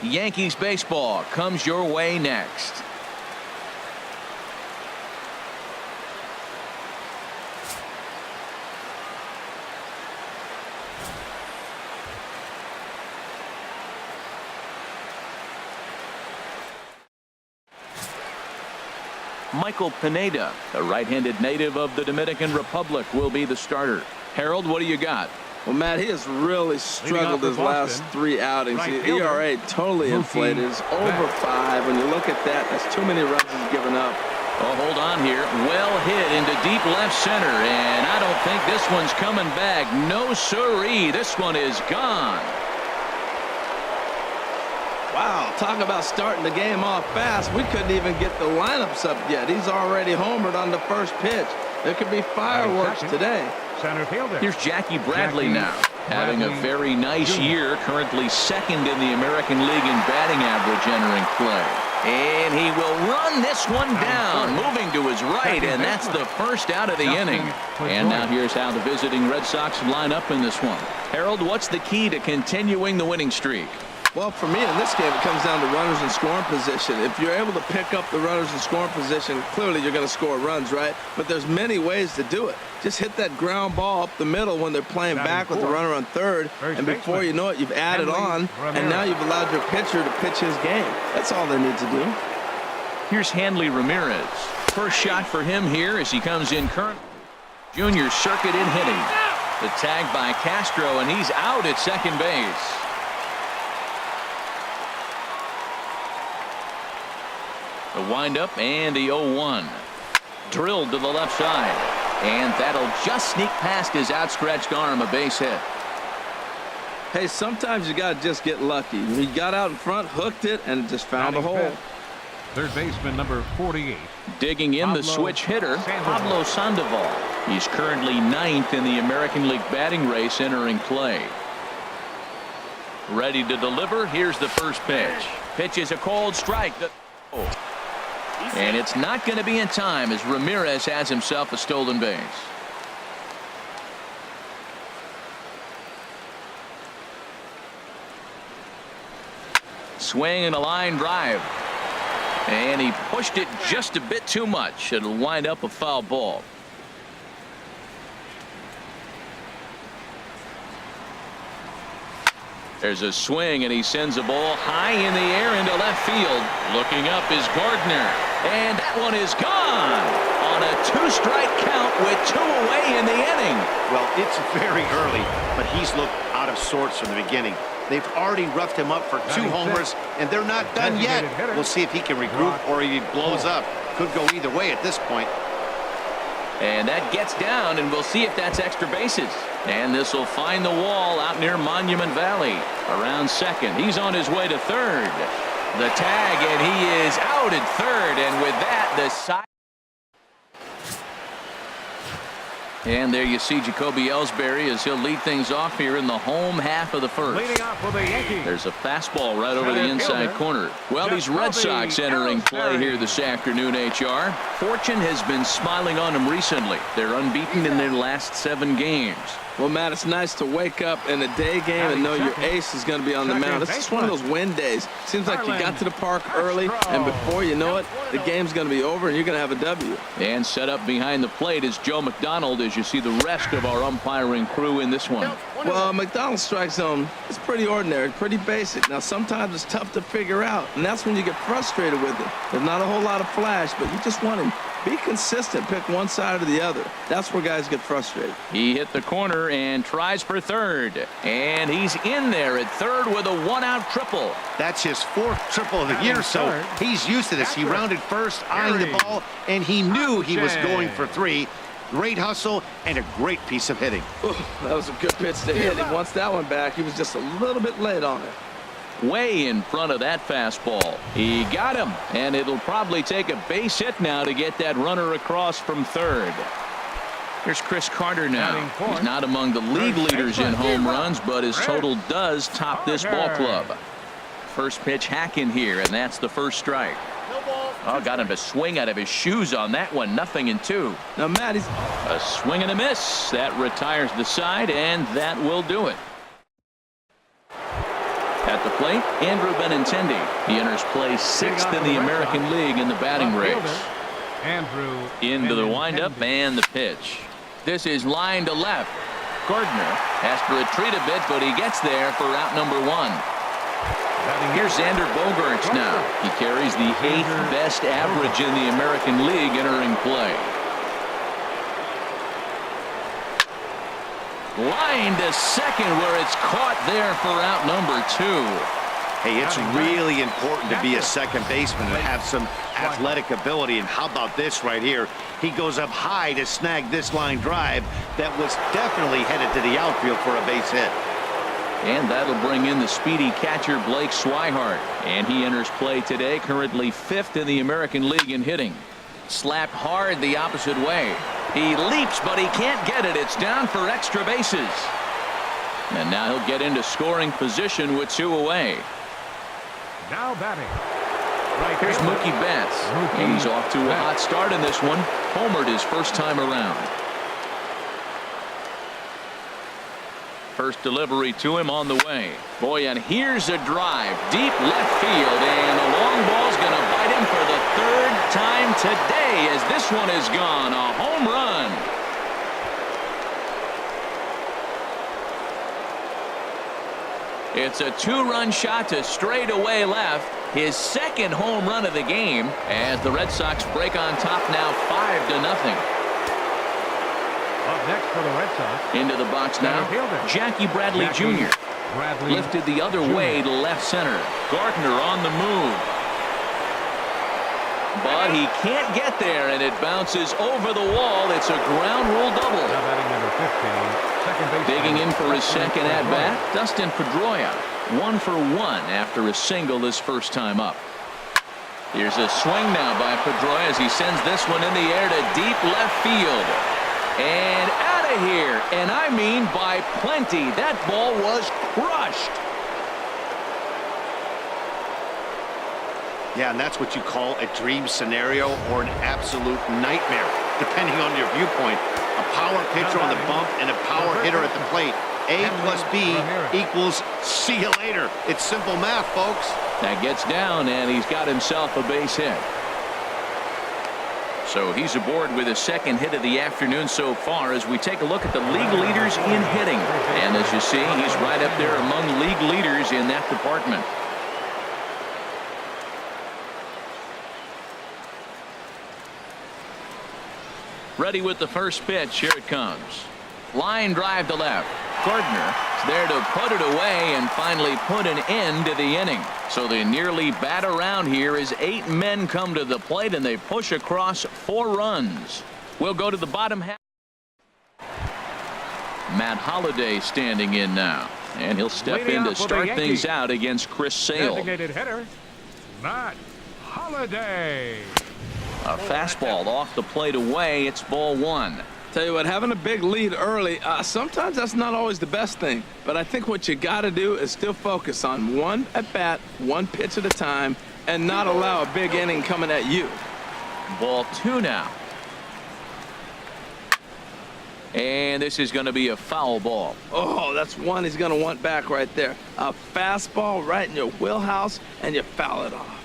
Yankees baseball comes your way next. Michael Pineda, the right-handed native of the Dominican Republic, will be the starter. Harold, what do you got? Well, Matt, he has really struggled his last 3 outings. The ERA totally inflated. It's over 5. When you look at that, that's too many runs he's given up. Oh, hold on here. Well hit into deep left center, and I don't think this one's coming back. No siree. This one is gone. Wow, talk about starting the game off fast. We couldn't even get the lineups up yet. He's already homered on the first pitch. There could be fireworks today. Center fielder. Here's Jackie Bradley now, having a very nice year, currently second in the American League in batting average entering play. And he will run this one down, moving to his right, and that's the first out of the inning. And now here's how the visiting Red Sox line up in this one. Harold, what's the key to continuing the winning streak? Well, for me in this game, it comes down to runners in scoring position. If you're able to pick up the runners in scoring position, clearly you're going to score runs, right? But there's many ways to do it. Just hit that ground ball up the middle when they're playing back with the runner on third, and before you know it, you've added on, and now you've allowed your pitcher to pitch his game. That's all they need to do. Here's Hanley Ramirez. First shot for him here as he comes in current. Junior circuit in hitting. The tag by Castro, and he's out at second base. The windup and the 0-1. Drilled to the left side. And that'll just sneak past his outstretched arm, a base hit. Hey, sometimes you got to just get lucky. He got out in front, hooked it, and just found a hole. Third baseman number 48. Digging in the switch hitter, Pablo Sandoval. He's currently 9th in the American League batting race entering play. Ready to deliver. Here's the first pitch. Pitch is a cold strike. And it's not going to be in time as Ramirez has himself a stolen base. Swing and a line drive. And he pushed it just a bit too much. It'll wind up a foul ball. There's a swing, and he sends a ball high in the air into left field. Looking up is Gardner, and that one is gone on a 2-strike count with 2 away in the inning. Well, it's very early, but he's looked out of sorts from the beginning. They've already roughed him up for 2 homers, and they're not done yet. We'll see if he can regroup or he blows up. Could go either way at this point. And that gets down, and we'll see if that's extra bases. And this will find the wall out near Monument Valley. Around second. He's on his way to third. The tag, and he is out at third. And with that, the side. And there you see Jacoby Ellsbury as he'll lead things off here in the home half of the first. Leading off for the Yankees. There's a fastball right over the inside corner. Well, these Red Sox entering play here this afternoon, HR. Fortune has been smiling on them recently. They're unbeaten in their last 7 games. Well, Matt, it's nice to wake up in a day game and know your ace is going to be on the mound. It's just one of those win days. Seems like you got to the park early, and before you know it, the game's going to be over, and you're going to have a W. And set up behind the plate is Joe McDonald as you see the rest of our umpiring crew in this one. Well, McDonald's strike zone is pretty ordinary, pretty basic. Now, sometimes it's tough to figure out, and that's when you get frustrated with it. There's not a whole lot of flash, but you just want him. Be consistent. Pick one side or the other. That's where guys get frustrated. He hit the corner and tries for third. And he's in there at third with a 1-out triple. That's his 4th triple of the year, so he's used to this. He rounded first, eyeing the ball, and he knew he was going for 3. Great hustle and a great piece of hitting. Ooh, that was a good pitch to hit. He wants that one back. He was just a little bit late on it. Way in front of that fastball. He got him, and it'll probably take a base hit now to get that runner across from third. Here's Chris Carter now. He's not among the league leaders in home runs, but his total does top this ball club. First pitch hack in here, and that's the first strike. Oh, got him to swing out of his shoes on that one. 0-2. Now, Matt, he's a swing and a miss. That retires the side, and that will do it. At the plate, Andrew Benintendi. He enters play 6th in the American League in the batting race. Into the windup and the pitch. This is line to left. Gardner has to retreat a bit, but he gets there for out number 1. Here's Xander Bogaerts now. He carries the 8th best average in the American League entering play. Line to second, where it's caught there for out number 2. Hey, it's really important to be a second baseman and have some athletic ability. And how about this right here? He goes up high to snag this line drive that was definitely headed to the outfield for a base hit. And that'll bring in the speedy catcher Blake Swihart. And he enters play today, currently 5th in the American League in hitting. Slapped hard the opposite way. He leaps, but he can't get it. It's down for extra bases. And now he'll get into scoring position with 2 away. Now batting. Here's Mookie Betts. And he's off to a hot start in this one. Homered his first time around. First delivery to him on the way. Boy, and here's a drive. Deep left field. And the long ball's going to bite him for the 3rd time today as this one is gone. A home run. It's a 2-run shot to straightaway left. His 2nd home run of the game as the Red Sox break on top now 5-0. Up next for the Red Sox. Into the box now. Jackie Bradley Jr. Lifted the other way to left center. Gardner on the move. But he can't get there, and it bounces over the wall. It's a ground rule double. Now batting number 15, second base. Digging in for his second at-bat, Dustin Pedroia. 1 for 1 after a single his first time up. Here's a swing now by Pedroia as he sends this one in the air to deep left field. And out of here, and I mean by plenty. That ball was crushed. Yeah, and that's what you call a dream scenario or an absolute nightmare, depending on your viewpoint. A power pitcher on the bump and a power hitter at the plate. A plus B equals see you later. It's simple math, folks. That gets down, and he's got himself a base hit. So he's aboard with his 2nd hit of the afternoon so far as we take a look at the league leaders in hitting. And as you see, he's right up there among league leaders in that department. Ready with the first pitch. Here it comes. Line drive to left. Gardner is there to put it away and finally put an end to the inning. So they nearly bat around here as 8 men come to the plate and they push across 4 runs. We'll go to the bottom half. Matt Holliday standing in now, and he'll step in to start things out against Chris Sale. Designated hitter, Matt Holliday. A fastball off the plate away. It's ball 1. Tell you what, having a big lead early, sometimes that's not always the best thing. But I think what you got to do is still focus on 1 at-bat, 1 pitch at a time, and not allow a big inning coming at you. Ball 2 now. And this is going to be a foul ball. Oh, that's one he's going to want back right there. A fastball right in your wheelhouse, and you foul it off.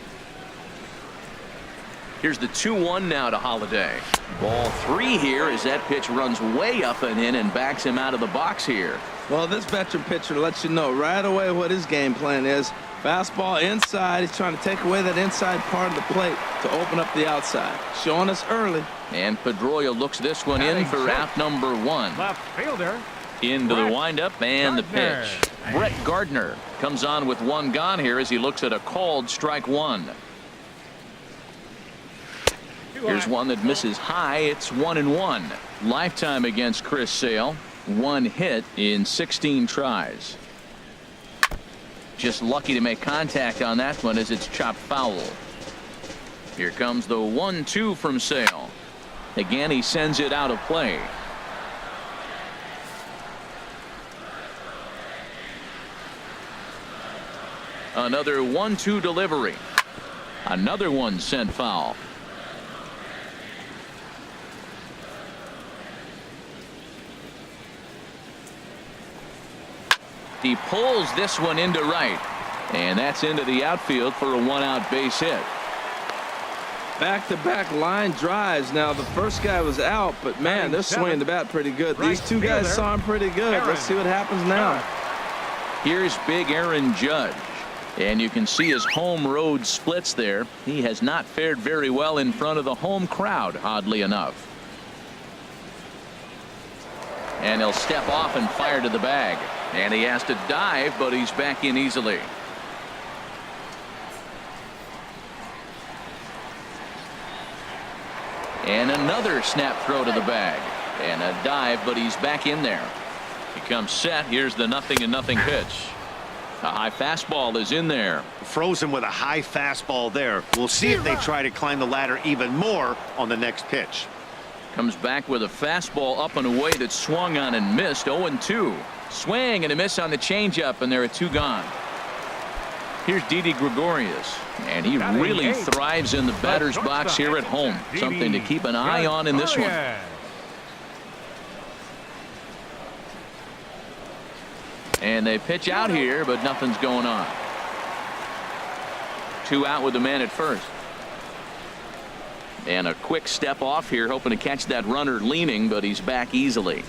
Here's the 2-1 now to Holliday. Ball 3 here as that pitch runs way up and in and backs him out of the box here. Well, this veteran pitcher lets you know right away what his game plan is. Fastball inside. He's trying to take away that inside part of the plate to open up the outside. Showing us early. And Pedroia looks this one in for out number 1. Left fielder. Into the windup and the pitch. Brett Gardner comes on with 1 gone here as he looks at a called strike 1. Here's one that misses high. It's 1-1. Lifetime against Chris Sale. 1 hit in 16 tries. Just lucky to make contact on that one as it's chopped foul. Here comes the 1-2 from Sale. Again, he sends it out of play. Another 1-2 delivery. Another one sent foul. He pulls this one into right. And that's into the outfield for a one-out base hit. Back-to-back line drives. Now, the first guy was out, but, man, they're swinging the bat pretty good. These two guys saw him pretty good. Let's see what happens now. Here's big Aaron Judge. And you can see his home road splits there. He has not fared very well in front of the home crowd, oddly enough. And he'll step off and fire to the bag. And he has to dive, but he's back in easily. And another snap throw to the bag. And a dive, but he's back in there. He comes set. Here's the 0-0 pitch. A high fastball is in there. Frozen with a high fastball there. We'll see if they try to climb the ladder even more on the next pitch. Comes back with a fastball up and away that swung on and missed. 0-2. Swing and a miss on the changeup, and there are 2 gone. Here's Didi Gregorius, and he really thrives in the batter's box here at home. Something to keep an eye on in this one. And they pitch out here, but nothing's going on. 2 out with the man at first. And a quick step off here, hoping to catch that runner leaning, but he's back easily.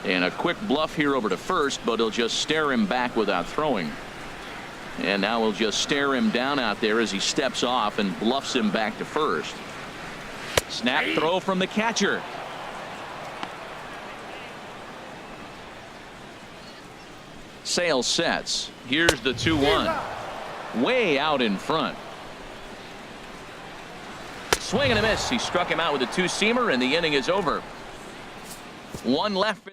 And a quick bluff here over to first, but he'll just stare him back without throwing. And now we'll just stare him down out there as he steps off and bluffs him back to first. Snap throw from the catcher. Sale sets. Here's the 2-1. Way out in front. Swing and a miss. He struck him out with a 2-seamer, and the inning is over. 1 left.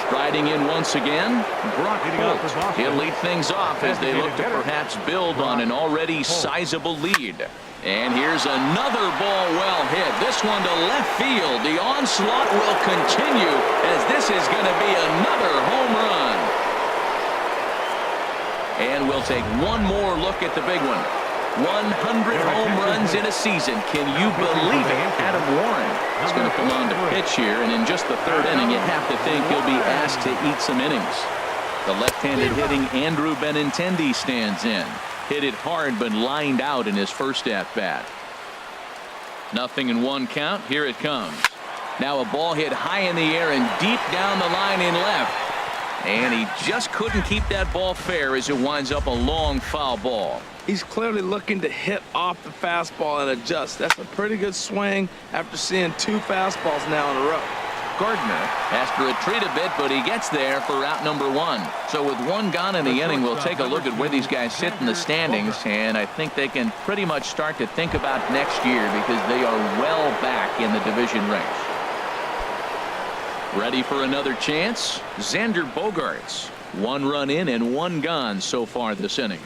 Striding in once again, Brock Holt. He'll lead things off as they look to perhaps build on an already sizable lead. And here's another ball well hit. This one to left field. The onslaught will continue as this is going to be another home run. And we'll take one more look at the big one. 100 home runs in a season. Can you believe it? Adam Warren is going to come on to pitch here, and in just the 3rd inning, you have to think he'll be asked to eat some innings. The left-handed hitting Andrew Benintendi stands in. Hit it hard, but lined out in his first at-bat. 0-1 count. Here it comes. Now a ball hit high in the air and deep down the line in left. And he just couldn't keep that ball fair as it winds up a long foul ball. He's clearly looking to hit off the fastball and adjust. That's a pretty good swing after seeing 2 fastballs now in a row. Gardner has to retreat a bit, but he gets there for out number 1. So with 1 gone in the inning, we'll take a look at where these guys sit in the standings, and I think they can pretty much start to think about next year because they are well back in the division race. Ready for another chance? Xander Bogaerts. 1 run in and 1 gone so far this inning.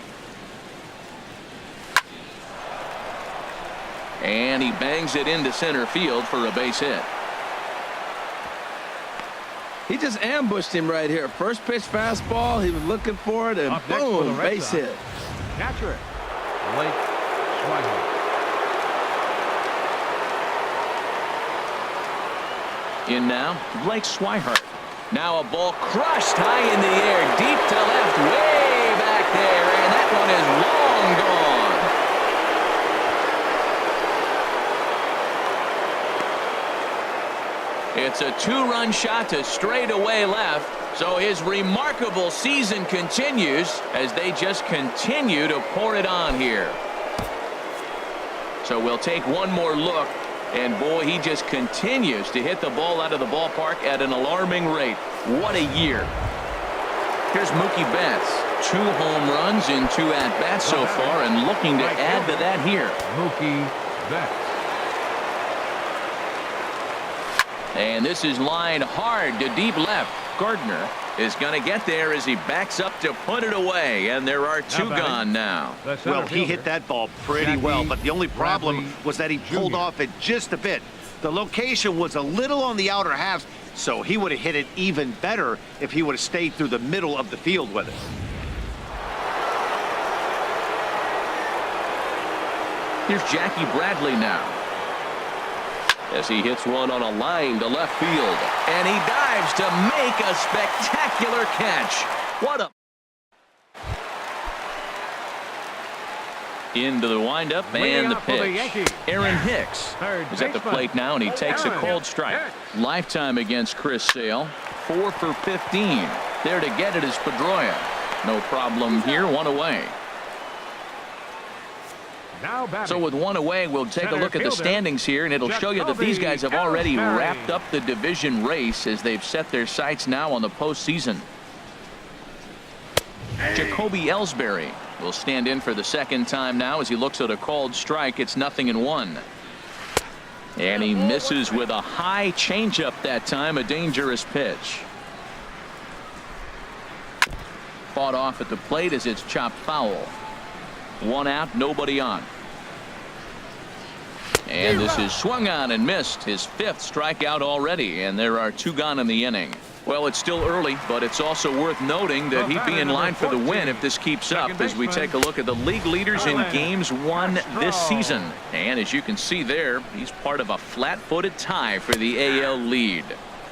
And he bangs it into center field for a base hit. He just ambushed him right here. First pitch fastball. He was looking for it, and boom, base hit. Catcher, Blake Swihart. In now, Blake Swihart. Now a ball crushed high in the air, deep to left, way back there, and that one is long gone. It's a 2-run shot to straightaway left, so his remarkable season continues as they just continue to pour it on here. So we'll take one more look, and boy, he just continues to hit the ball out of the ballpark at an alarming rate. What a year. Here's Mookie Betts. 2 home runs in 2 at-bats so far, and looking to add to that here. Mookie Betts. And this is lined hard to deep left. Gardner is going to get there as he backs up to put it away, and there are 2 gone now. Well, he hit that ball pretty well, but the only problem was that he pulled off it just a bit. The location was a little on the outer half, so he would have hit it even better if he would have stayed through the middle of the field with it. Here's Jackie Bradley now, as he hits one on a line to left field, and he dives to make a spectacular catch. What a... Into the windup and the pitch. Aaron Hicks is at the plate now, and he takes a cold strike. Lifetime against Chris Sale. 4 for 15. There to get it is Pedroia. No problem here. One away. So with one away, we'll take a look at the standings here, and it'll show you that these guys have already wrapped up the division race as they've set their sights now on the postseason. Jacoby Ellsbury will stand in for the second time now as he looks at a called strike. It's 0-1. And he misses with a high changeup that time, a dangerous pitch. Fought off at the plate as it's chopped foul. 1 out, nobody on. And this is swung on and missed, his 5th strikeout already, and there are 2 gone in the inning. Well, it's still early, but it's also worth noting that he'd be in line for the win if this keeps up as we take a look at the league leaders in games won this season. And as you can see there, he's part of a flat-footed tie for the AL lead.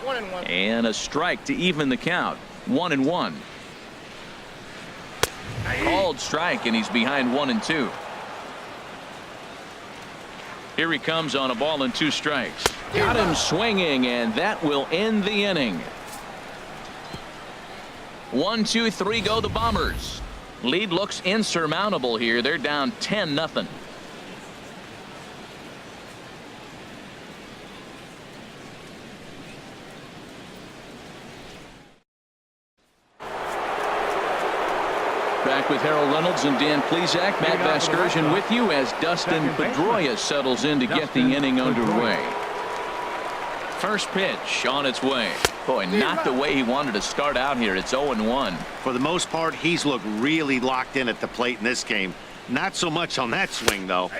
1-1. And a strike to even the count. 1-1. Called strike, and he's behind 1-2. Here he comes on a ball and 2 strikes. Got him swinging, and that will end the inning. 1, 2, 3 go the Bombers. Lead looks insurmountable here. They're down 10-0. Back with Harold Reynolds and Dan Plesac. Matt Vasgersian with you as Dustin Pedroia settles in to get the inning underway. First pitch on its way. Boy, not the way he wanted to start out here. It's 0-1. For the most part, he's looked really locked in at the plate in this game. Not so much on that swing, though.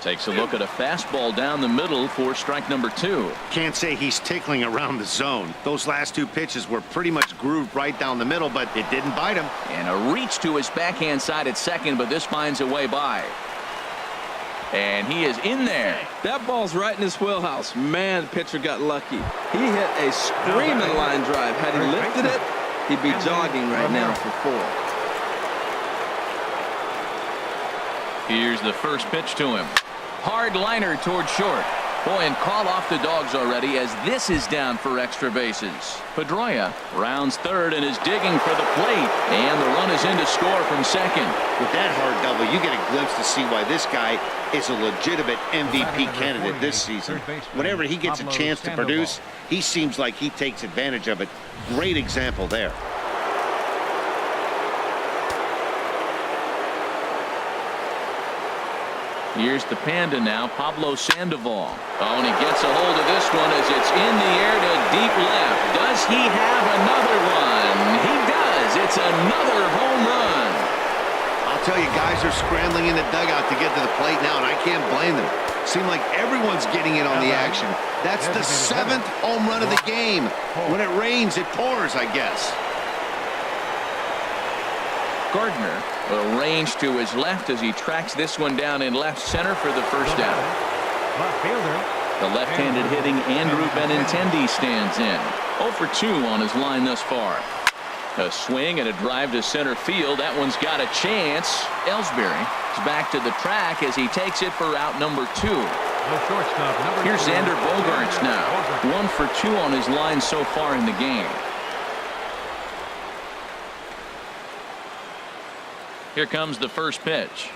Takes a look at a fastball down the middle for strike number 2. Can't say he's tickling around the zone. Those last 2 pitches were pretty much grooved right down the middle, but it didn't bite him. And a reach to his backhand side at second, but this finds a way by. And he is in there. That ball's right in his wheelhouse. Man, pitcher got lucky. He hit a screaming line drive. Had he lifted it, he'd be jogging right now for 4. Here's the first pitch to him. Hard liner toward short. Boy, and call off the Dogs already as this is down for extra bases. Pedroia rounds third and is digging for the plate. And the run is in to score from second. With that hard double, you get a glimpse to see why this guy is a legitimate MVP candidate this season. Whenever he gets a chance to produce, he seems like he takes advantage of it. Great example there. Here's the Panda now, Pablo Sandoval. Oh, and he gets a hold of this one as it's in the air to deep left. Does he have another one? He does. It's another home run. I'll tell you, guys are scrambling in the dugout to get to the plate now, and I can't blame them. Seems like everyone's getting in on the action. That's the 7th home run of the game. When it rains, it pours, I guess. Gardner will range to his left as he tracks this one down in left center for the first down. The left-handed hitting Andrew Benintendi stands in. 0 for 2 on his line thus far. A swing and a drive to center field. That one's got a chance. Ellsbury is back to the track as he takes it for out number 2. Here's Xander Bogaerts now. 1 for 2 on his line so far in the game. Here comes the first pitch.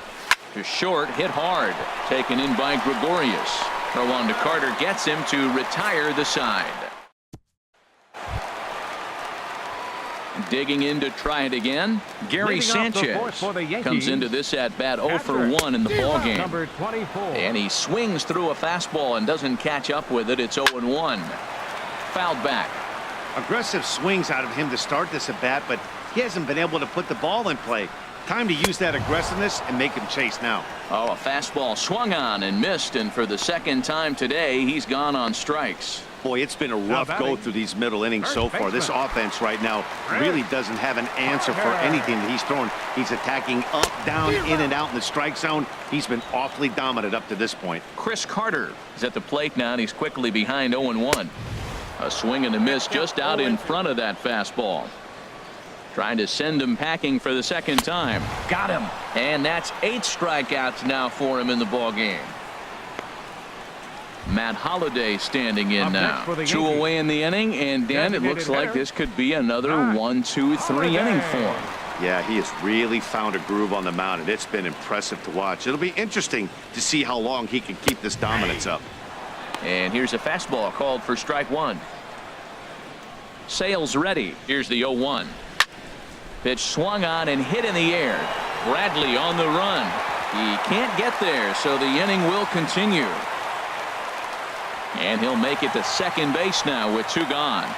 To short, hit hard. Taken in by Gregorius. Throw on to Carter gets him to retire the side. Digging in to try it again. Gary Sanchez comes into this at bat 0 for 1 in the ballgame. And he swings through a fastball and doesn't catch up with it. It's 0-1. Fouled back. Aggressive swings out of him to start this at bat, but he hasn't been able to put the ball in play. Time to use that aggressiveness and make him chase now. Oh, a fastball swung on and missed, and for the second time today, he's gone on strikes. Boy, it's been a rough go through these middle innings so far. This offense right now really doesn't have an answer for anything that he's thrown. He's attacking up, down, in and out in the strike zone. He's been awfully dominant up to this point. Chris Carter is at the plate now, and he's quickly behind 0-1. A swing and a miss just out in front of that fastball. Trying to send him packing for the second time. Got him. And that's 8 strikeouts now for him in the ball game. Matt Holliday standing in now. 2 away in the inning, and Dan, it looks like this could be another 1, 2, 3 inning for him. Yeah, he has really found a groove on the mound, and it's been impressive to watch. It'll be interesting to see how long he can keep this dominance up. And here's a fastball called for strike 1. Sales ready. Here's the 0-1. Pitch swung on and hit in the air. Bradley on the run. He can't get there, so the inning will continue. And he'll make it to second base now with 2 gone.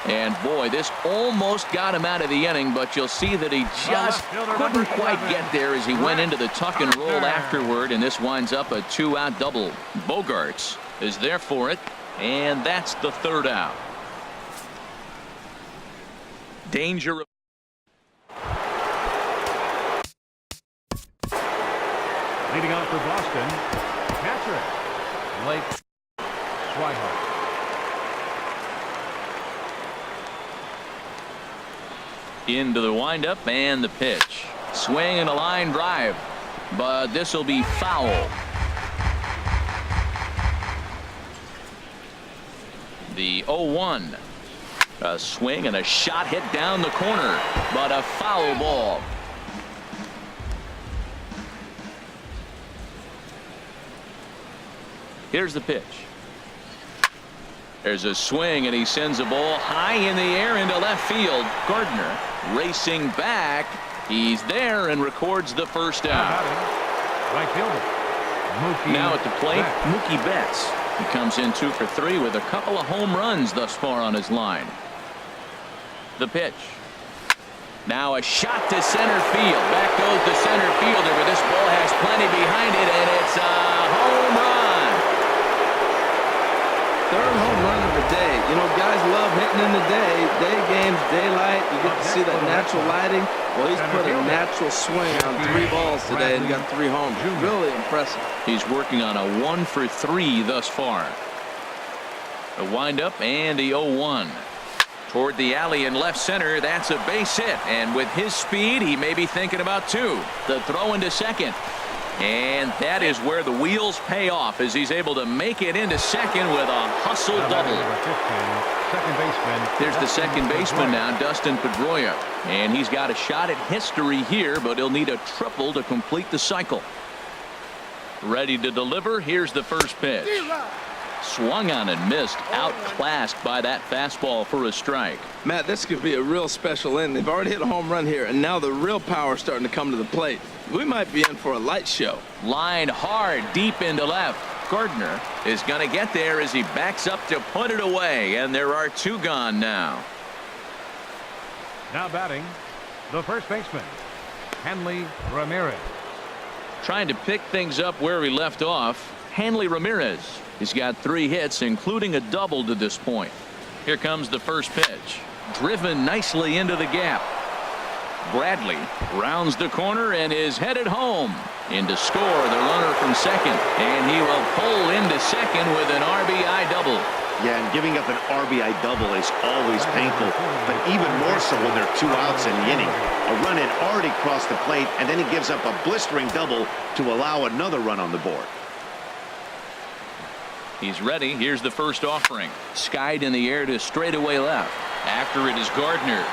And boy, this almost got him out of the inning, but you'll see that he just couldn't quite get there as he went into the tuck and roll afterward, and this winds up a 2-out double. Bogarts is there for it, and that's the 3rd out. Danger. Leading off for Boston, catcher, Blake Swihart. Into the windup and the pitch. Swing and a line drive, but this will be foul. The 0-1. A swing and a shot hit down the corner, but a foul ball. Here's the pitch. There's a swing, and he sends a ball high in the air into left field. Gardner racing back. He's there and records the first out. Right fielder. Now at the plate, Mookie Betts. He comes in 2 for 3 with a couple of home runs thus far on his line. The pitch. Now a shot to center field. Back goes the center fielder, but this ball has plenty behind it, and it's a home run. 3rd home run of the day. You know, guys love hitting in the day. Day games, daylight. You get to see that natural lighting. Well, he's put a natural swing on 3 balls today and got 3 homers. Really impressive. He's working on a 1 for 3 thus far. A windup and the 0-1. Toward the alley in left center. That's a base hit. And with his speed, he may be thinking about 2. The throw into second. And that is where the wheels pay off as he's able to make it into second with a hustle double. There's the second baseman now, Dustin Pedroia. And he's got a shot at history here, but he'll need a triple to complete the cycle. Ready to deliver. Here's the first pitch. Swung on and missed. Outclassed by that fastball for a strike. Matt, this could be a real special inning. They've already hit a home run here, and now the real power is starting to come to the plate. We might be in for a light show. Line hard deep into left. Gardner is going to get there as he backs up to put it away, and there are 2 gone now. Now batting, the first baseman, Hanley Ramirez. Trying to pick things up where he left off. Hanley Ramirez. He's got 3 hits, including a double to this point. Here comes the first pitch. Driven nicely into the gap. Bradley rounds the corner and is headed home. In to score the runner from second, and he will pull into second with an RBI double. Yeah, and giving up an RBI double is always painful, but even more so when there are 2 outs in the inning. A run had already crossed the plate, and then he gives up a blistering double to allow another run on the board. He's ready. Here's the first offering. Skied in the air to straightaway left. After it is Gardner.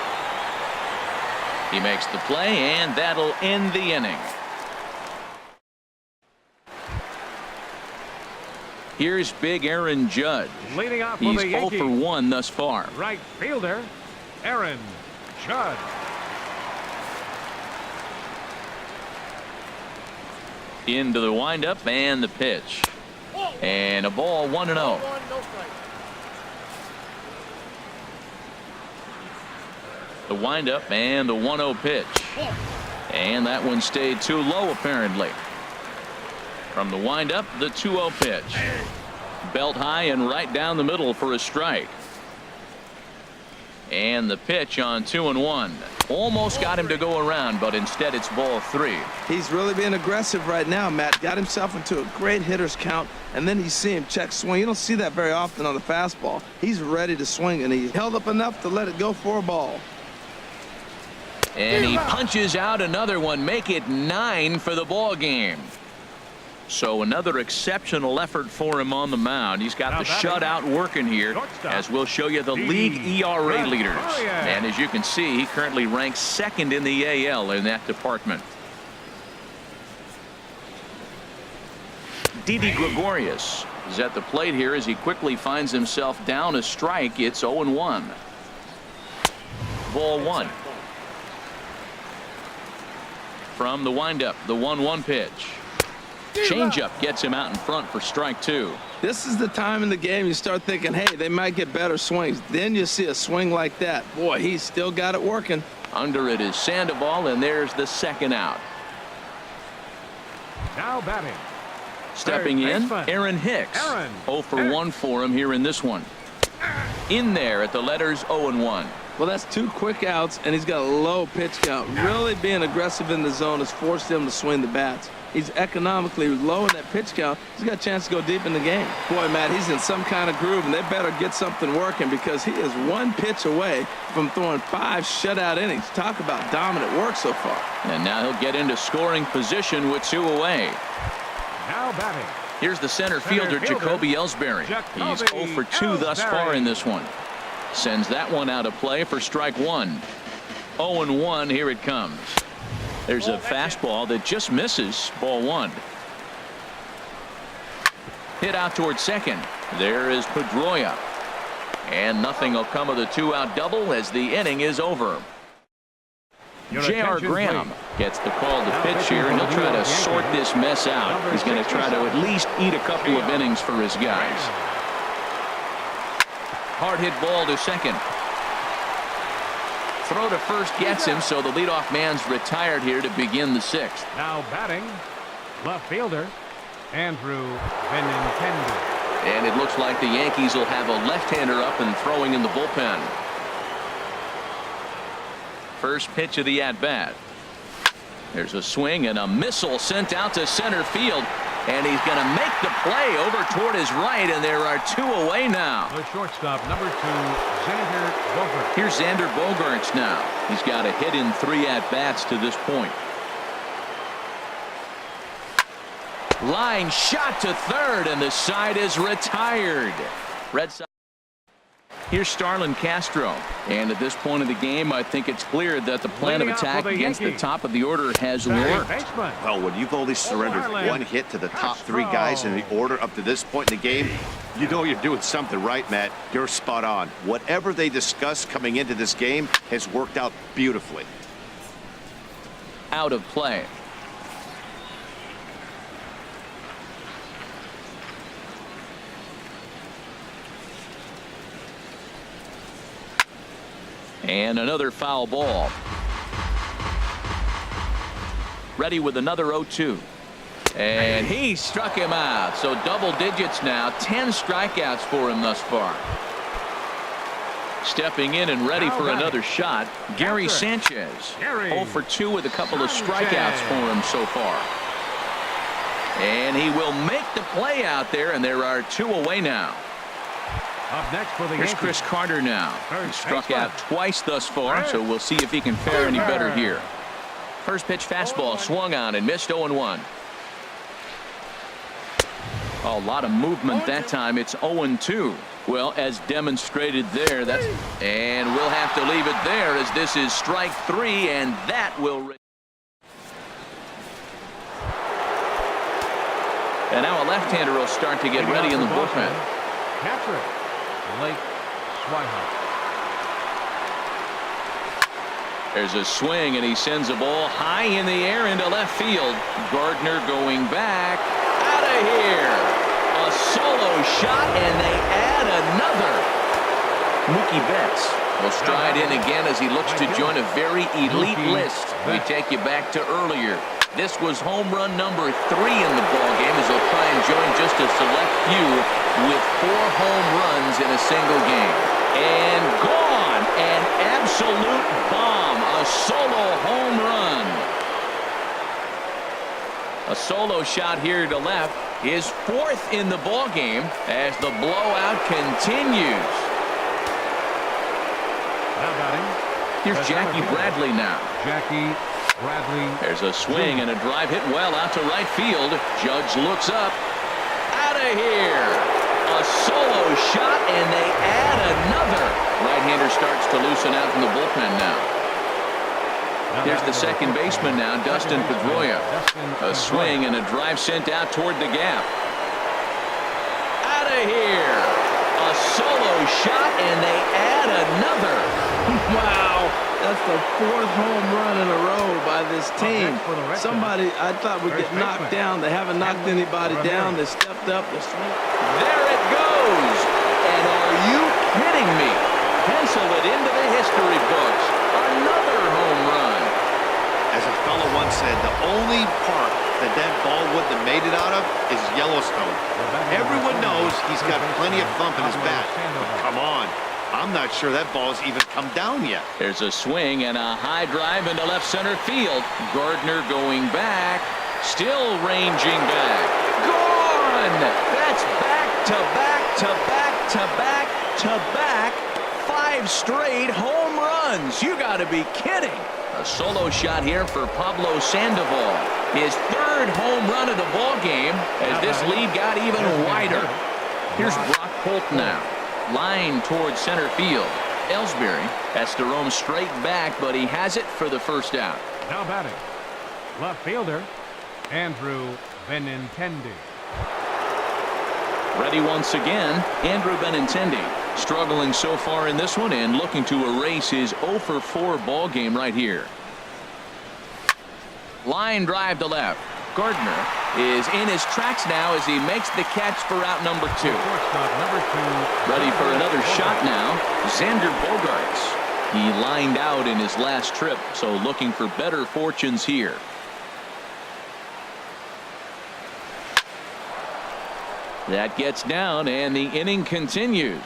He makes the play, and that'll end the inning. Here's big Aaron Judge. Leading off He's for the 0 Yankees. for 1 thus far. Right fielder, Aaron Judge. Into the windup and the pitch. And a ball 1-0. The windup and the 1-0 pitch. And that one stayed too low apparently. From the windup, the 2-0 pitch. Belt high and right down the middle for a strike. And the pitch on 2-1. Almost got him to go around, but instead it's ball 3. He's really being aggressive right now, Matt. Got himself into a great hitter's count, and then you see him check swing. You don't see that very often on the fastball. He's ready to swing, and he held up enough to let it go for a ball. And he punches out another one, make it 9 for the ball game. So another exceptional effort for him on the mound. He's got the shutout working here, as we'll show you the league ERA leaders. And as you can see, he currently ranks second in the AL in that department. Didi Gregorius is at the plate here as he quickly finds himself down a strike. It's 0-1. Ball 1. From the windup, the 1-1 pitch. Changeup gets him out in front for strike 2. This is the time in the game you start thinking, hey, they might get better swings. Then you see a swing like that. Boy, he's still got it working. Under it is Sandoval, and there's the second out. Now batting. Stepping in, Aaron Hicks. 0 for 1 for him here in this one. In there at the letters 0-1. Well, that's 2 quick outs, and he's got a low pitch count. Really being aggressive in the zone has forced him to swing the bats. He's economically low in that pitch count. He's got a chance to go deep in the game. Boy, Matt, he's in some kind of groove, and they better get something working because he is 1 pitch away from throwing 5 shutout innings. Talk about dominant work so far. And now he'll get into scoring position with 2 away. Now batting. Here's the center fielder, Jacoby Ellsbury. He's 0 for 2 thus far in this one. Sends that one out of play for strike 1. 0-1, here it comes. There's a fastball that just misses. Ball 1. Hit out towards second. There is Pedroia. And nothing will come of the 2-out double as the inning is over. J.R. Graham gets the call to pitch here, and he'll try to sort this mess out. He's going to try to at least eat a couple of innings for his guys. Hard hit ball to second. Throw to first gets him, so the leadoff man's retired here to begin the 6th. Now batting, left fielder, Andrew Benintendi. And it looks like the Yankees will have a left-hander up and throwing in the bullpen. First pitch of the at-bat. There's a swing and a missile sent out to center field. And he's going to make the play over toward his right, and there are 2 away now. The shortstop, number 2, Xander Bogaerts. Here's Xander Bogaerts now. He's got a hit in 3 at-bats to this point. Line shot to third, and the side is retired. Red Sox. Here's Starlin Castro. And at this point of the game, I think it's clear that the plan of attack against the top of the order has worked. Well, when you've only surrendered 1 hit to the top 3 guys in the order up to this point in the game, you know you're doing something right, Matt. You're spot on. Whatever they discussed coming into this game has worked out beautifully. Out of play. And another foul ball. Ready with another 0-2. And he struck him out. So double digits now. 10 strikeouts for him thus far. Stepping in and ready for another shot, Gary Sanchez. 0 for 2 with a couple of strikeouts for him so far. And he will make the play out there, and there are 2 away now. Up next for the Here's Yankees. Chris Carter now. He struck out twice thus far, so we'll see if he can fare any better here. First pitch fastball swung on and missed. 0-1. A lot of movement that time. It's 0-2. Well, as demonstrated there, and we'll have to leave it there as this is strike 3, and that will. And now a left-hander will start to get ready in the bullpen. Catcher, Blake Swihart. There's a swing, and he sends a ball high in the air into left field. Gardner going back. Out of here. A solo shot, and they add another. Mookie Betts will stride in again as he looks to join a very elite list. We take you back to earlier. This was home run number 3 in the ballgame as he'll try and join just a select few with 4 home runs in a single game. And gone. An absolute bomb. A solo home run. A solo shot here to left. His 4th in the ballgame as the blowout continues. Now batting, Here's Jackie Bradley now. Jackie Bradley. There's a swing and a drive hit well out to right field. Judge looks up. Out of here. A solo shot, and they add another. Right-hander starts to loosen out from the bullpen now. Here's the second baseman now, Dustin Pedroia. A swing and a drive sent out toward the gap. Out of here. A solo shot, and they add another. Wow, that's the 4th home run in a row by this team. Somebody I thought would get knocked down. They haven't knocked anybody down. They stepped up. They swung. There it goes. And are you kidding me? Pencil it into the history books. Another home run. As a fellow once said, the only park that ball wouldn't have made it out of is Yellowstone. Everyone knows he's got plenty of thump in his bat. But come on. I'm not sure that ball's even come down yet. There's a swing and a high drive into left center field. Gardner going back. Still ranging back. Gone! That's back to back to back to back to back. 5 straight home runs. You got to be kidding. A solo shot here for Pablo Sandoval. His 3rd home run of the ball game as this lead got even wider. Here's Brock Holt now. Line towards center field. Ellsbury has to roam straight back, but he has it for the first out. Now batting, left fielder Andrew Benintendi. Ready once again, Andrew Benintendi. Struggling so far in this one and looking to erase his 0 for 4 ball game right here. Line drive to left. Gardner is in his tracks now as he makes the catch for out number 2. Ready for another shot now. Xander Bogaerts. He lined out in his last trip, so looking for better fortunes here. That gets down, and the inning continues.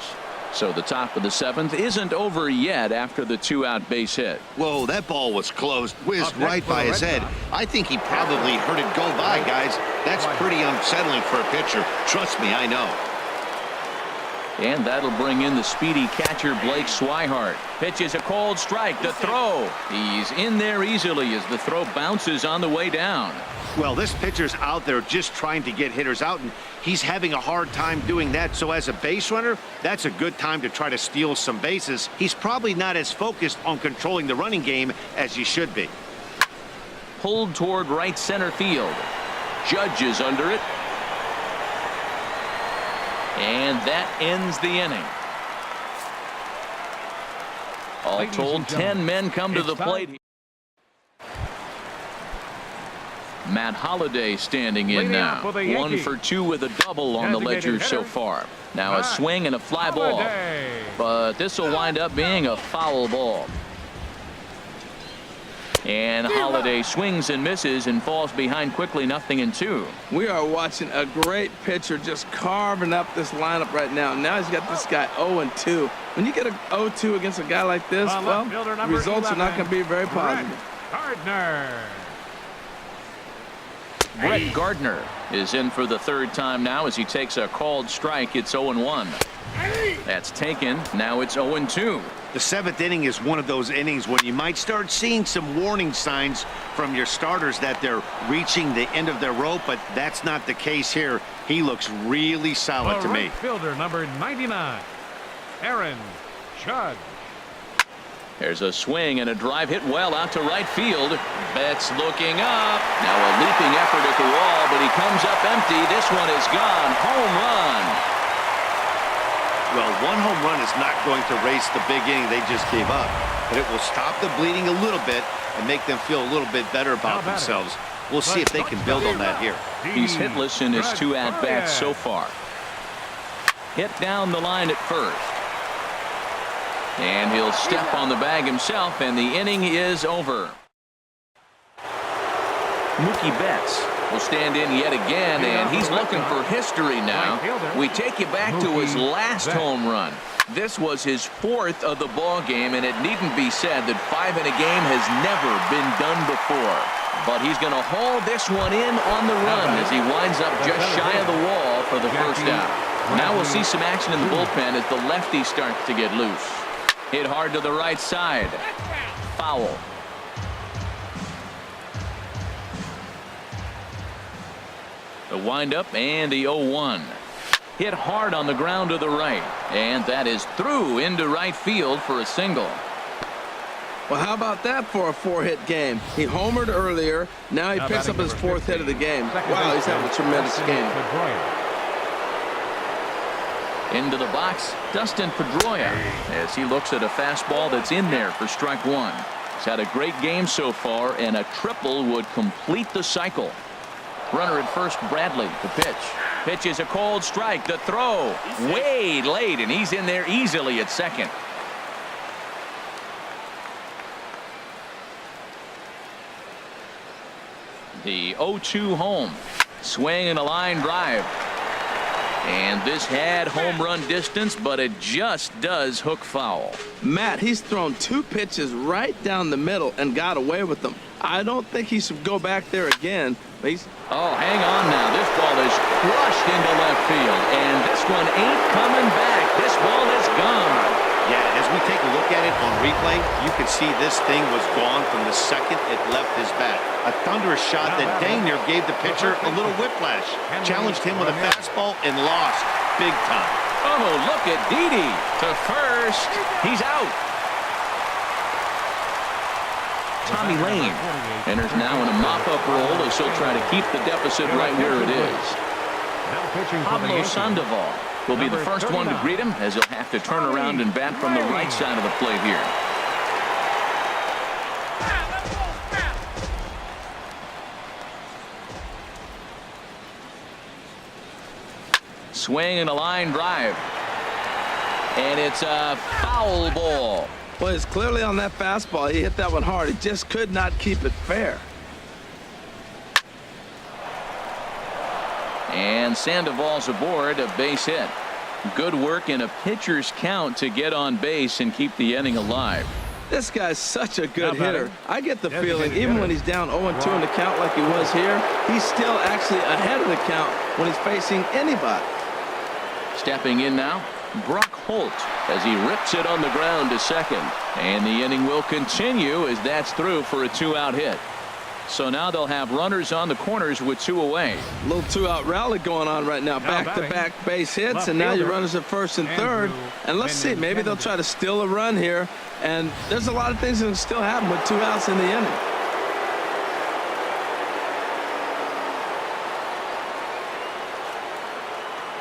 So the top of the 7th isn't over yet after the 2-out base hit. Whoa, that ball was close. Whizzed right by his head. I think he probably heard it go by, guys. That's pretty unsettling for a pitcher. Trust me, I know. And that'll bring in the speedy catcher Blake Swihart. Pitches a cold strike. The throw. He's in there easily as the throw bounces on the way down. Well, this pitcher's out there just trying to get hitters out, and he's having a hard time doing that. So as a base runner, that's a good time to try to steal some bases. He's probably not as focused on controlling the running game as he should be. Pulled toward right center field. Judge is under it. And that ends the inning. All told, 10 men come to the plate. Matt Holliday standing in now. 1 for 2 with a double on the ledger so far. Now a swing and a fly ball. But this will wind up being a foul ball. And Holliday swings and misses and falls behind quickly, 0-2. We are watching a great pitcher just carving up this lineup right now. Now he's got this guy 0-2. When you get a 0-2 against a guy like this, well, results are not going to be very positive. Brett Gardner is in for the 3rd time now as he takes a called strike. It's 0-1. That's taken. Now it's 0-2. The 7th inning is one of those innings when you might start seeing some warning signs from your starters that they're reaching the end of their rope, but that's not the case here. He looks really solid to me. Fielder number 99, Aaron Judge. There's a swing and a drive hit well out to right field. Betts looking up. Now a leaping effort at the wall, but he comes up empty. This one is gone. Home run. Well, 1 home run is not going to race the big inning they just gave up, but it will stop the bleeding a little bit and make them feel a little bit better about themselves. We'll see if they can build on that here. He's hitless in his 2 at-bats so far. Hit down the line at first. And he'll step on the bag himself, and the inning is over. Mookie Betts will stand in yet again, and he's looking for history now. We take you back to his last home run. This was his 4th of the ball game, and it needn't be said that 5 in a game has never been done before. But he's going to haul this one in on the run as he winds up just shy of the wall for the first out. Now we'll see some action in the bullpen as the lefty starts to get loose. Hit hard to the right side. foul. The windup and the 0-1. Hit hard on the ground to the right, and that is through into right field for a single. Well, how about that for a 4-hit game? He homered earlier. Now he picks up his 4th hit of the game. Wow, he's having a tremendous game. Into the box, Dustin Pedroia, as he looks at a fastball that's in there for strike one. He's had a great game so far, and a triple would complete the cycle. Runner at first, Bradley, the pitch. Pitch is a cold strike. The throw way late, and he's in there easily at second. The 0-2 home. Swing and a line drive. And this had home run distance, but it just does hook foul. Matt, he's thrown 2 pitches right down the middle and got away with them. I don't think he should go back there again. Oh, hang on now. This ball is crushed into left field, and this one ain't coming back. This ball is gone. Yeah, as we take a look at it on replay, you can see this thing was gone from the second it left his bat. A thunderous shot that dang near gave the pitcher a little whiplash. Challenged him with a fastball and lost big time. Oh, look at Didi to first. He's out. Tommy Lane enters now in a mop-up role as he'll try to keep the deficit right where it is. Pablo Sandoval will be the first one to greet him, as he'll have to turn around and bat from the right side of the plate here. Swing and a line drive. And it's a foul ball. Well, it's clearly on that fastball. He hit that one hard. He just could not keep it fair. And Sandoval's aboard, a base hit. Good work in a pitcher's count to get on base and keep the inning alive. This guy's such a good hitter. I get the feeling even when he's down 0-2 in the count like he was here, he's still actually ahead of the count when he's facing anybody. Stepping in now, Brock Holt, as he rips it on the ground to second. And the inning will continue as that's through for a 2-out hit. So now they'll have runners on the corners with 2 away. A little 2-out rally going on right now. Back-to-back base hits, and now your runners at first and third. And let's see, maybe they'll try to steal a run here. And there's a lot of things that can still happen with 2 outs in the inning.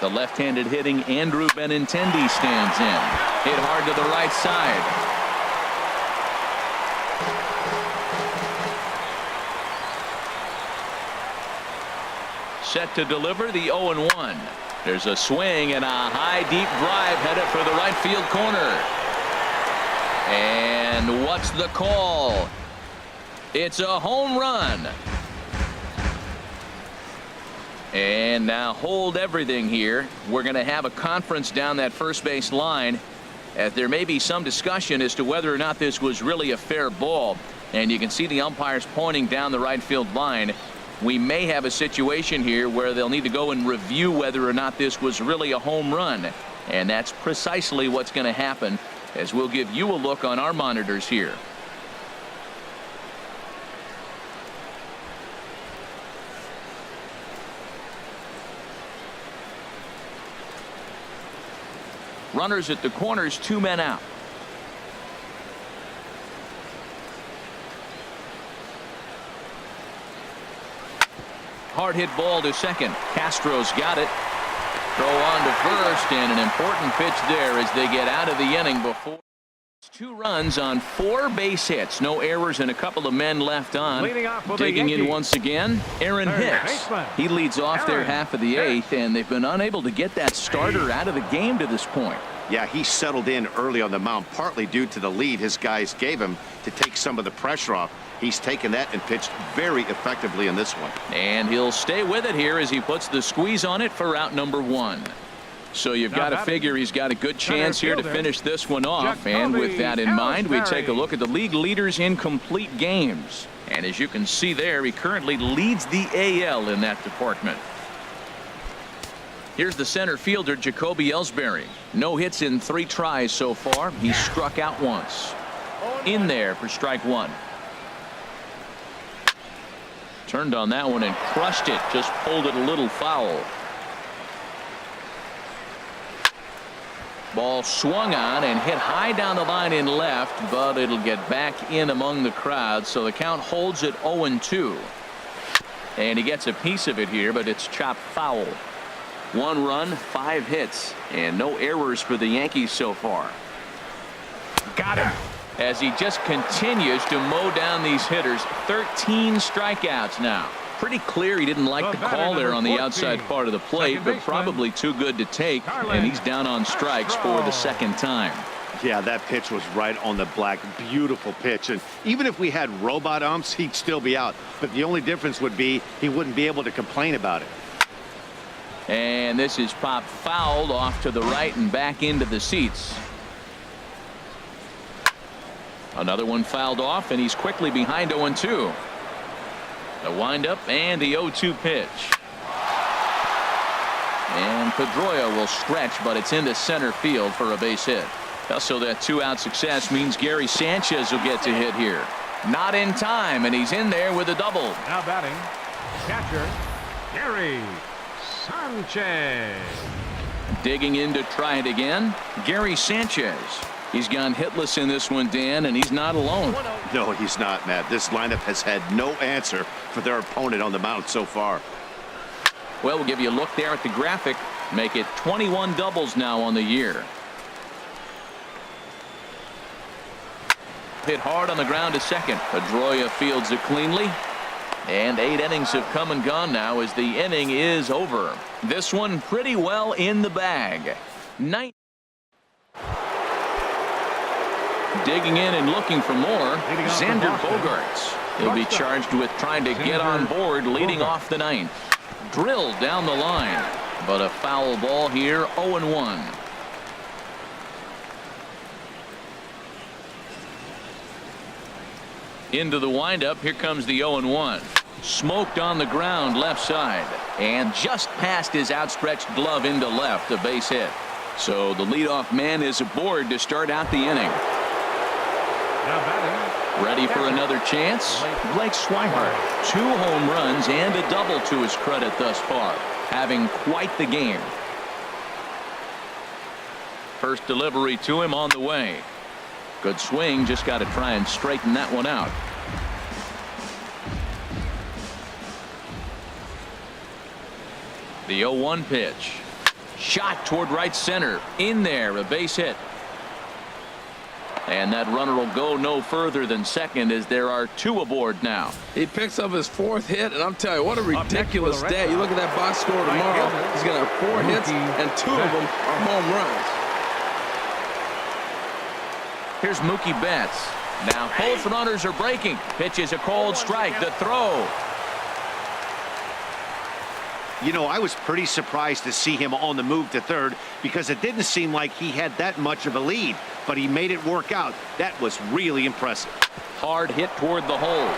The left-handed hitting Andrew Benintendi stands in. Hit hard to the right side. Set to deliver the 0-1. There's a swing and a high deep drive headed for the right field corner. And what's the call? It's a home run. And now hold everything here. We're going to have a conference down that first base line, as there may be some discussion as to whether or not this was really a fair ball. And you can see the umpires pointing down the right field line. We may have a situation here where they'll need to go and review whether or not this was really a home run. And that's precisely what's going to happen, as we'll give you a look on our monitors here. Runners at the corners, 2 men out. Hard hit ball to second. Castro's got it. Throw on to first, and an important pitch there as they get out of the inning before. 2 runs on 4 base hits. No errors and a couple of men left on. Digging in once again, Aaron Hicks. He leads off their half of the 8th, and they've been unable to get that starter out of the game to this point. Yeah, he settled in early on the mound, partly due to the lead his guys gave him to take some of the pressure off. He's taken that and pitched very effectively in this one. And he'll stay with it here as he puts the squeeze on it for out number 1. So you've got to figure he's got a good chance here to finish this one off. And with that in mind, we take a look at the league leaders in complete games. And as you can see there, he currently leads the AL in that department. Here's the center fielder, Jacoby Ellsbury. No hits in 3 tries so far. He struck out once. In there for strike one. Turned on that one and crushed it. Just pulled it a little foul. Ball swung on and hit high down the line in left, but it'll get back in among the crowd, so the count holds at 0-2. And he gets a piece of it here, but it's chopped foul. 1 run, 5 hits, and no errors for the Yankees so far. Got him. As he just continues to mow down these hitters. 13 strikeouts now. Pretty clear he didn't like the call there on the outside part of the plate, but probably too good to take, and he's down on strikes for the second time. Yeah, that pitch was right on the black. Beautiful pitch. And even if we had robot umps, he'd still be out. But the only difference would be he wouldn't be able to complain about it. And this is popped fouled off to the right and back into the seats. Another one fouled off, and he's quickly behind 0-2. The windup and the 0-2 pitch. And Pedroia will stretch, but it's into center field for a base hit. Also, that 2-out success means Gary Sanchez will get to hit here. Not in time, and he's in there with a double. Now batting, catcher Gary Sanchez. Digging in to try it again, Gary Sanchez. He's gone hitless in this one, Dan, and he's not alone. No, he's not, Matt. This lineup has had no answer for their opponent on the mound so far. Well, we'll give you a look there at the graphic. Make it 21 doubles now on the year. Hit hard on the ground to second. Pedroia fields it cleanly. And 8 innings have come and gone now as the inning is over. This one pretty well in the bag. Digging in and looking for more, Xander Bogaerts. He'll be charged with trying to get on board leading off the 9th. Drilled down the line, but a foul ball here, 0-1. Into the windup, here comes the 0-1. Smoked on the ground left side, and just past his outstretched glove into left, a base hit. So the leadoff man is aboard to start out the inning. Ready for another chance? Blake Swihart. 2 home runs and a double to his credit thus far. Having quite the game. First delivery to him on the way. Good swing. Just got to try and straighten that one out. The 0-1 pitch. Shot toward right center. In there, a base hit. And that runner will go no further than second as there are 2 aboard now. He picks up his 4th hit, and I'm telling you, what a ridiculous day. You look at that box score tomorrow, he's going to have 4 hits, and 2 of them are home runs. Here's Mookie Betts. Now both runners are breaking. Pitch is a cold strike. The throw. You know, I was pretty surprised to see him on the move to third because it didn't seem like he had that much of a lead, but he made it work out. That was really impressive. Hard hit toward the hole.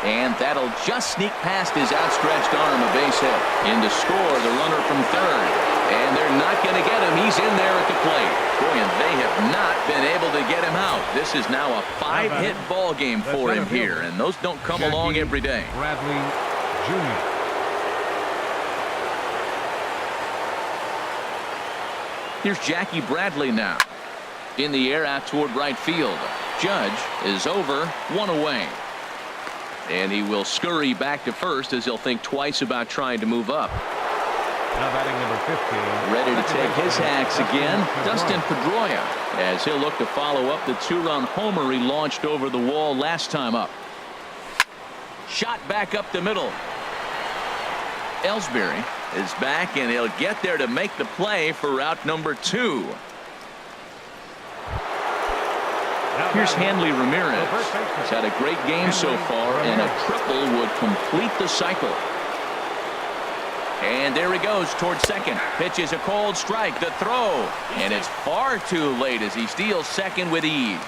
And that'll just sneak past his outstretched arm, a base hit. In to score, the runner from third. And they're not going to get him. He's in there at the plate. Boy, and they have not been able to get him out. This is now a 5-hit ball game for him here, and those don't come along every day. Bradley Jr. Here's Jackie Bradley now. In the air out toward right field. Judge is over, 1 away. And he will scurry back to first as he'll think twice about trying to move up. Now batting number 15. Ready to take his hacks again, Dustin Pedroia, as he'll look to follow up the 2-run homer he launched over the wall last time up. Shot back up the middle. Ellsbury is back, and he'll get there to make the play for route number 2. Here's Hanley Ramirez. He's had a great game so far, and a triple would complete the cycle. And there he goes towards second. Pitch is a cold strike. The throw. And it's far too late as he steals second with ease.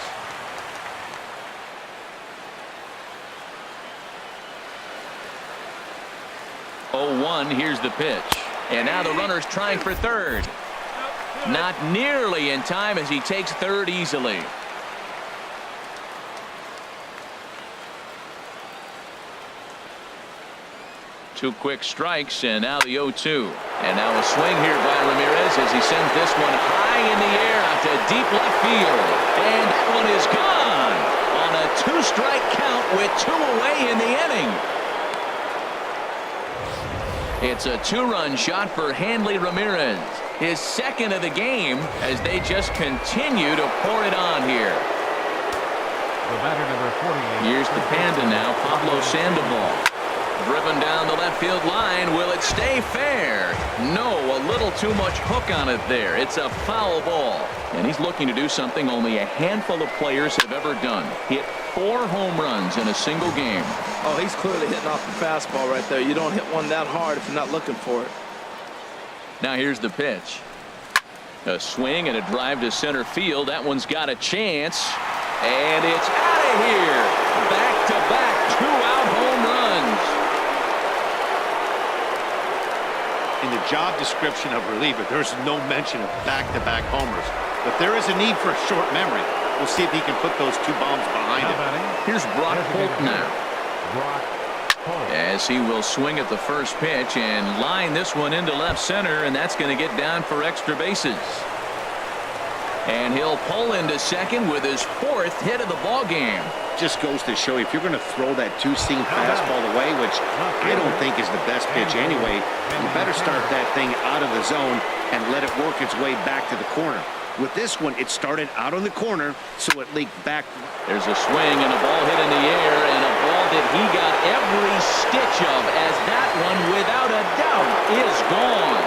Oh, 1. Here's the pitch. And now the runner's trying for third. Not nearly in time as he takes third easily. 2 quick strikes, and now the 0-2. And now a swing here by Ramirez as he sends this one high in the air out to deep left field. And that one is gone on a 2-strike count with 2 away in the inning. It's a 2-run shot for Hanley Ramirez. His second of the game as they just continue to pour it on here. The batter, number 48. Here's the Panda now, Pablo Sandoval. Driven down the left field line. Will it stay fair? No, a little too much hook on it there. It's a foul ball. And he's looking to do something only a handful of players have ever done. Hit 4 home runs in a single game. Oh, he's clearly hitting off the fastball right there. You don't hit one that hard if you're not looking for it. Now here's the pitch. A swing and a drive to center field. That one's got a chance. And it's out of here. Back-to-back 2-out home runs. In the job description of reliever, there's no mention of back-to-back homers. But there is a need for a short memory. We'll see if he can put those 2 bombs behind him. Here's Brock Holt now. Brock Holt. As he will swing at the first pitch and line this one into left center, and that's going to get down for extra bases. And he'll pull into second with his 4th hit of the ball game. Just goes to show you, if you're going to throw that 2-seam fastball away, which I don't think is the best pitch anyway, you better start that thing out of the zone and let it work its way back to the corner. With this one, it started out on the corner, so it leaked back. There's a swing and a ball hit in the air, and a ball that he got every stitch of, as that one, without a doubt, is gone.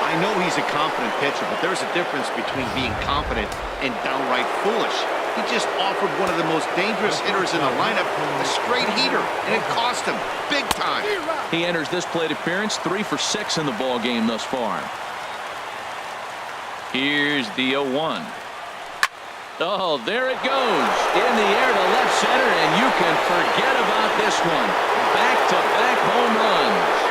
I know he's a confident pitcher, but there's a difference between being confident and downright foolish. He just offered one of the most dangerous hitters in the lineup a straight heater, and it cost him big time. He enters this plate appearance 3 for 6 in the ball game thus far. Here's the 0-1. Oh, there it goes. In the air to left center, and you can forget about this one. Back-to-back home runs.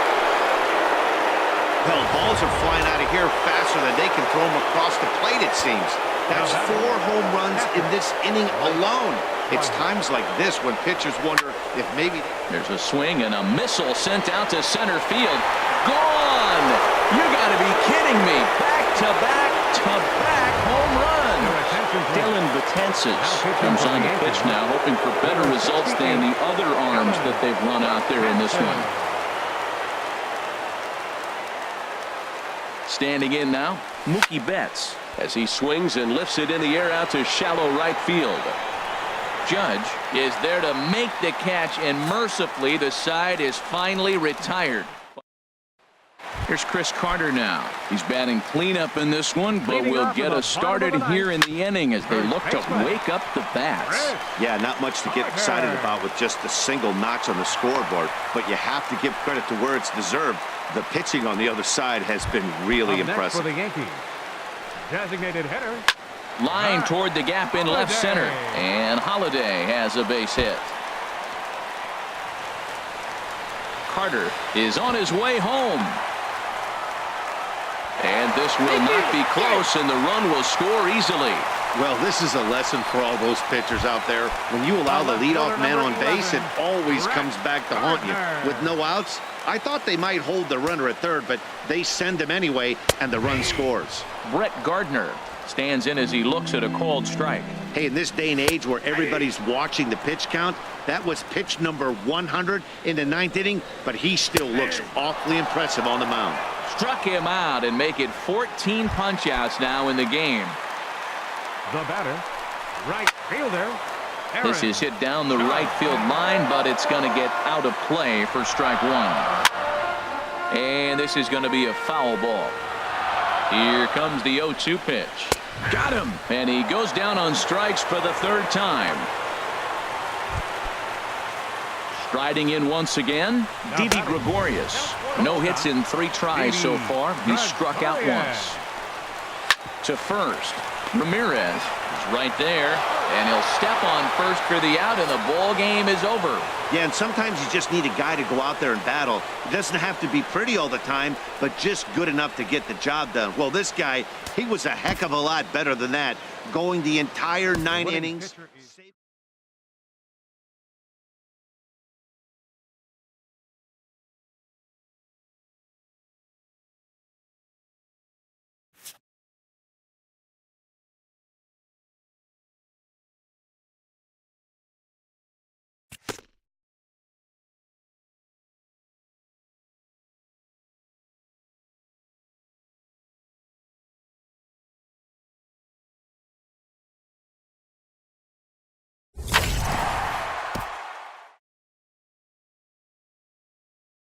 Well, balls are flying out of here faster than they can throw them across the plate, it seems. That's 4 home runs in this inning alone. It's times like this when pitchers wonder if maybe... There's a swing and a missile sent out to center field. Gone! You gotta be kidding me. Back-to-back home run. Dylan Betances comes on the pitch now, hoping for better results than the other arms that they've run out there in this one. Standing in now, Mookie Betts, as he swings and lifts it in the air out to shallow right field. Judge is there to make the catch, and mercifully the side is finally retired. Here's Chris Carter now. He's batting cleanup in this one, but will get us started here in the inning as they look to wake up the bats. Yeah, not much to get excited about with just a single notch on the scoreboard, but you have to give credit to where it's deserved. The pitching on the other side has been really impressive. For the Yankees, designated hitter. Line toward the gap in left center, and Holiday has a base hit. Carter is on his way home. And this will not be close, and the run will score easily. Well, this is a lesson for all those pitchers out there. When you allow the leadoff man on base, it always comes back to haunt you. With no outs, I thought they might hold the runner at third, but they send him anyway, and the run scores. Brett Gardner stands in as he looks at a called strike. Hey, in this day and age where everybody's watching the pitch count, that was pitch number 100 in the 9th inning, but he still looks awfully impressive on the mound. Struck him out and make it 14 punch-outs now in the game. The batter, right fielder. Aaron. This is hit down the right field line, but it's going to get out of play for strike 1. And this is going to be a foul ball. Here comes the 0-2 pitch. Got him. And he goes down on strikes for the 3rd time. Striding in once again, Didi Gregorius. No hits in 3 tries so far. He's struck out once. To first, Ramirez is right there, and he'll step on first for the out, and the ball game is over. Yeah, and sometimes you just need a guy to go out there and battle. It doesn't have to be pretty all the time, but just good enough to get the job done. Well, this guy, he was a heck of a lot better than that, going the entire 9 innings.